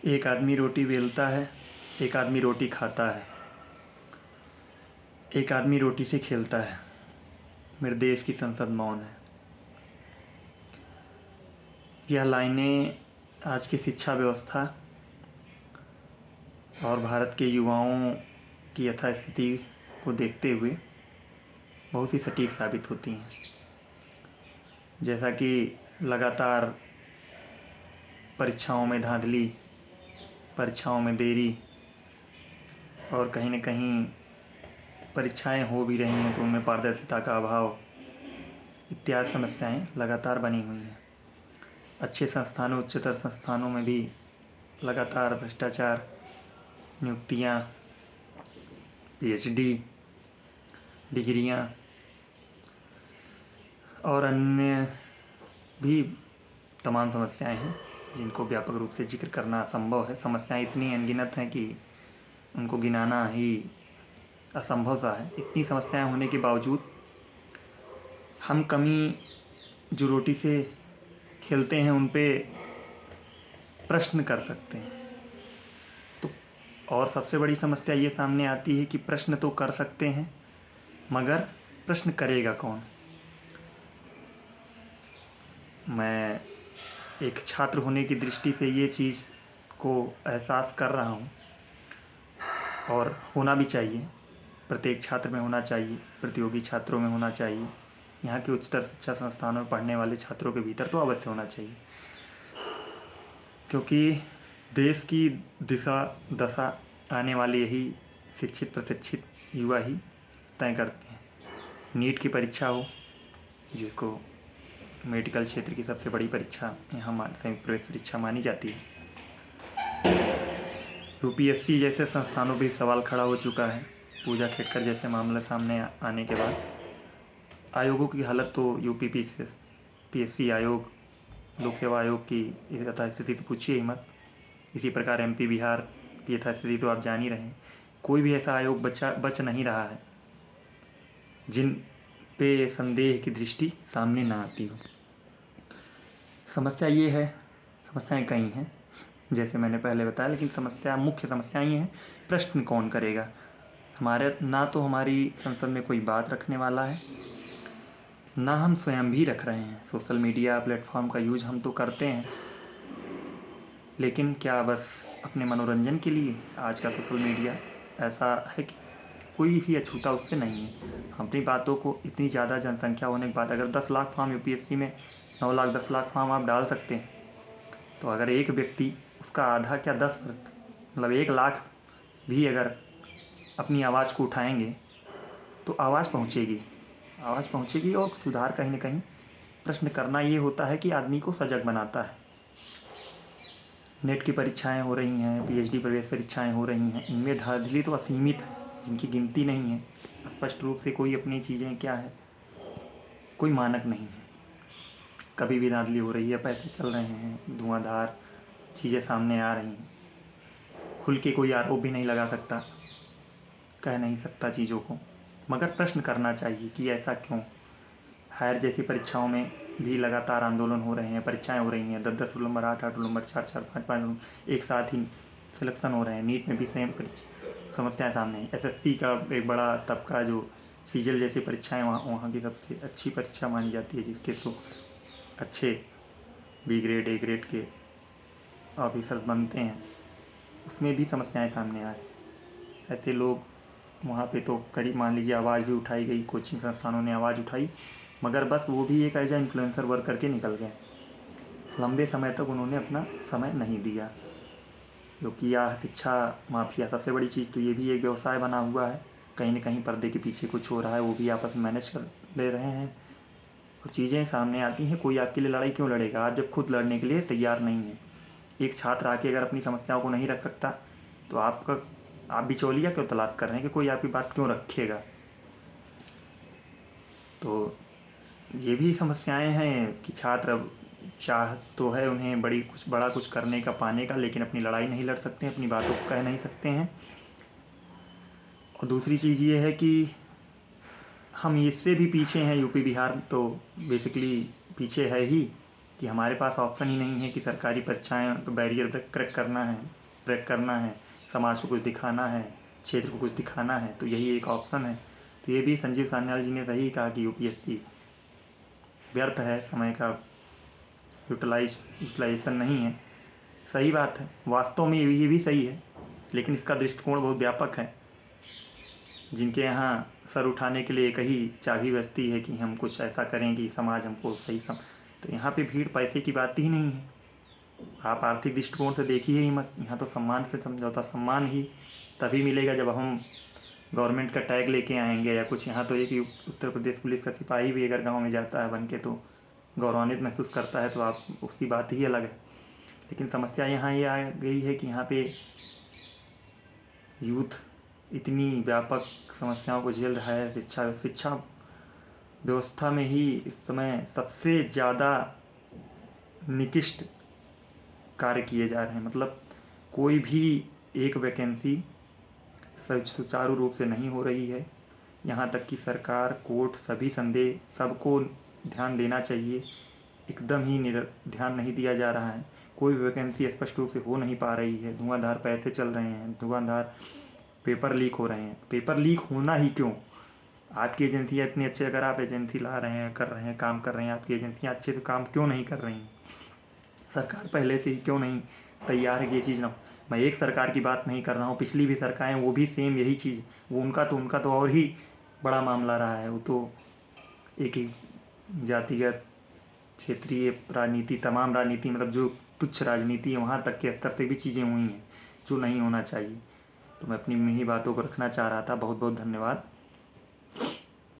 एक आदमी रोटी बेलता है, एक आदमी रोटी खाता है, एक आदमी रोटी से खेलता है। मेरे देश की संसद मौन है। यह लाइनें आज की शिक्षा व्यवस्था और भारत के युवाओं की यथास्थिति को देखते हुए बहुत ही सटीक साबित होती हैं। जैसा कि लगातार परीक्षाओं में धांधली, परीक्षाओं में देरी और कहीं न कहीं परीक्षाएं हो भी रही हैं तो उनमें पारदर्शिता का अभाव इत्यादि समस्याएं लगातार बनी हुई हैं। अच्छे संस्थानों, उच्चतर संस्थानों में भी लगातार भ्रष्टाचार, नियुक्तियां, पीएचडी, डिग्रियां और अन्य भी तमाम समस्याएं हैं जिनको व्यापक रूप से जिक्र करना असंभव है। समस्याएं इतनी अनगिनत हैं कि उनको गिनाना ही असंभव सा है। इतनी समस्याएं होने के बावजूद हम कमी जो रोटी से खेलते हैं उन पे प्रश्न कर सकते हैं। तो और सबसे बड़ी समस्या ये सामने आती है कि प्रश्न तो कर सकते हैं मगर प्रश्न करेगा कौन। मैं एक छात्र होने की दृष्टि से ये चीज़ को एहसास कर रहा हूँ और होना भी चाहिए। प्रत्येक छात्र में होना चाहिए, प्रतियोगी छात्रों में होना चाहिए, यहाँ के उच्चतर शिक्षा संस्थानों में पढ़ने वाले छात्रों के भीतर तो अवश्य होना चाहिए, क्योंकि देश की दिशा दशा आने वाले यही शिक्षित प्रशिक्षित युवा ही तय करते हैं। नीट की परीक्षा हो, जिसको मेडिकल क्षेत्र की सबसे बड़ी परीक्षा यहाँ संयुक्त प्रवेश परीक्षा मानी जाती है। यूपीएससी जैसे संस्थानों पर सवाल खड़ा हो चुका है। पूजा खेटकर जैसे मामला सामने आने के बाद आयोगों की हालत तो यूपीपीएससी आयोग, लोक सेवा आयोग की यथास्थिति तो पूछिए ही मत। इसी प्रकार एमपी बिहार की यथास्थिति तो आप जान ही रहे हैं। कोई भी ऐसा आयोग बच नहीं रहा है जिन पे संदेह की दृष्टि सामने ना आती हो। समस्या ये है, समस्याएं कई हैं जैसे मैंने पहले बताया, लेकिन मुख्य समस्याएं ये हैं, प्रश्न कौन करेगा। हमारे ना तो हमारी संसद में कोई बात रखने वाला है, ना हम स्वयं भी रख रहे हैं। सोशल मीडिया प्लेटफॉर्म का यूज हम तो करते हैं, लेकिन क्या बस अपने मनोरंजन के लिए। आज का सोशल मीडिया ऐसा है कि कोई भी अछूता उससे नहीं है। अपनी बातों को इतनी ज़्यादा जनसंख्या होने के बाद अगर 10 लाख फॉर्म यूपीएससी में 9 लाख 10 लाख फॉर्म आप डाल सकते हैं, तो अगर एक व्यक्ति उसका आधा क्या 10% मतलब 1 लाख भी अगर अपनी आवाज़ को उठाएंगे तो आवाज़ पहुँचेगी और सुधार कहीं ना कहीं। प्रश्न करना ये होता है कि आदमी को सजग बनाता है। नेट की परीक्षाएं हो रही हैं, पीएचडी प्रवेश परीक्षाएं हो रही हैं, इनमें धांधली तो असीमित है जिनकी गिनती नहीं है। स्पष्ट रूप से कोई अपनी चीज़ें क्या है, कोई मानक नहीं है। कभी भी धांधली हो रही है, पैसे चल रहे हैं, धुआंधार चीज़ें सामने आ रही हैं। खुल के कोई आरोप भी नहीं लगा सकता, कह नहीं सकता चीज़ों को, मगर प्रश्न करना चाहिए कि ऐसा क्यों। हायर जैसी परीक्षाओं में भी लगातार आंदोलन हो रहे हैं, परीक्षाएं हो रही हैं, 10-10 roll number, 8-8 roll number, 4-4, 5-5 roll एक साथ ही सिलेक्शन हो रहे हैं। नीट में भी सेम समस्याएं सामने हैं। एसएससी का एक बड़ा तबका जो सीजीएल जैसी परीक्षाएं वहाँ की सबसे अच्छी परीक्षा मानी जाती है, जिसके थ्रू अच्छे बी ग्रेड ए ग्रेड के ऑफिसर बनते हैं, उसमें भी समस्याएं सामने आ रही। ऐसे लोग वहाँ पे तो करीब मान लीजिए आवाज़ भी उठाई गई, कोचिंग संस्थानों ने आवाज़ उठाई, मगर बस वो भी एक एज इन्फ्लुएंसर वर्क करके निकल गए। लंबे समय तक उन्होंने अपना समय नहीं दिया, क्योंकि यह शिक्षा माफिया सबसे बड़ी चीज़ तो ये भी एक व्यवसाय बना हुआ है। कहीं ना कहीं पर्दे के पीछे कुछ हो रहा है, वो भी आपस में मैनेज कर ले रहे हैं और चीज़ें सामने आती हैं। कोई आपके लिए लड़ाई क्यों लड़ेगा आप जब खुद लड़ने के लिए तैयार नहीं है। एक छात्र आके अगर अपनी समस्याओं को नहीं रख सकता तो आप बिचौलिया क्यों तलाश कर रहे हैं कि कोई आपकी बात क्यों रखेगा। तो ये भी समस्याएं हैं कि छात्र चाह तो है उन्हें बड़ा कुछ करने का, पाने का, लेकिन अपनी लड़ाई नहीं लड़ सकते, अपनी बातों को कह नहीं सकते हैं। और दूसरी चीज़ ये है कि हम इससे भी पीछे हैं। यूपी बिहार तो बेसिकली पीछे है ही कि हमारे पास ऑप्शन ही नहीं है कि सरकारी परीक्षाएं बैरियर ब्रेक करना है, समाज को कुछ दिखाना है, क्षेत्र को कुछ दिखाना है, तो यही एक ऑप्शन है। तो ये भी संजीव सान्याल जी ने सही कहा कि यूपीएससी व्यर्थ है, समय का यूटिलाइजेशन नहीं है। सही बात है, वास्तव में ये भी सही है, लेकिन इसका दृष्टिकोण बहुत व्यापक है। जिनके यहाँ सर उठाने के लिए एक ही चाबी बजती है कि हम कुछ ऐसा करें कि समाज हमको सही तो यहाँ पे भीड़ पैसे की बात ही नहीं है। आप आर्थिक दृष्टिकोण से देखिए ही मत, यहाँ तो सम्मान से समझौता। सम्मान ही तभी मिलेगा जब हम गवर्नमेंट का टैग लेके आएंगे या कुछ। यहाँ तो एक उत्तर प्रदेश पुलिस का सिपाही भी अगर गांव में जाता है बन के तो गौरवान्वित महसूस करता है, तो आप उसकी बात ही अलग है। लेकिन समस्या यहाँ ये आ गई है कि यहाँ पे यूथ इतनी व्यापक समस्याओं को झेल रहा है। शिक्षा व्यवस्था में ही इस समय सबसे ज़्यादा निकृष्ट कार्य किए जा रहे हैं। मतलब कोई भी एक वैकेंसी सुचारू रूप से नहीं हो रही है। यहाँ तक कि सरकार, कोर्ट, सभी संदेह सबको ध्यान देना चाहिए, एकदम ही ध्यान नहीं दिया जा रहा है। कोई वैकेंसी स्पष्ट रूप से हो नहीं पा रही है। धुआंधार पैसे चल रहे हैं, धुआंधार पेपर लीक हो रहे हैं। पेपर लीक होना ही क्यों? आपकी एजेंसियाँ इतनी अच्छे, अगर आप एजेंसी ला रहे हैं, कर रहे हैं, काम कर रहे हैं, आपकी एजेंसियाँ अच्छे से काम क्यों नहीं कर रही हैं? सरकार पहले से ही क्यों नहीं तैयार है कि ये चीज़ ना हो? मैं एक सरकार की बात नहीं कर रहा हूँ, पिछली भी सरकारें वो भी सेम यही चीज़, वो उनका तो और ही बड़ा मामला रहा है। वो तो एक ही जातिगत, क्षेत्रीय राजनीति, तमाम राजनीति, मतलब जो तुच्छ राजनीति है वहाँ तक के स्तर से भी चीज़ें हुई हैं जो नहीं होना चाहिए। तो मैं अपनी इन्हीं बातों को रखना चाह रहा था। बहुत बहुत धन्यवाद।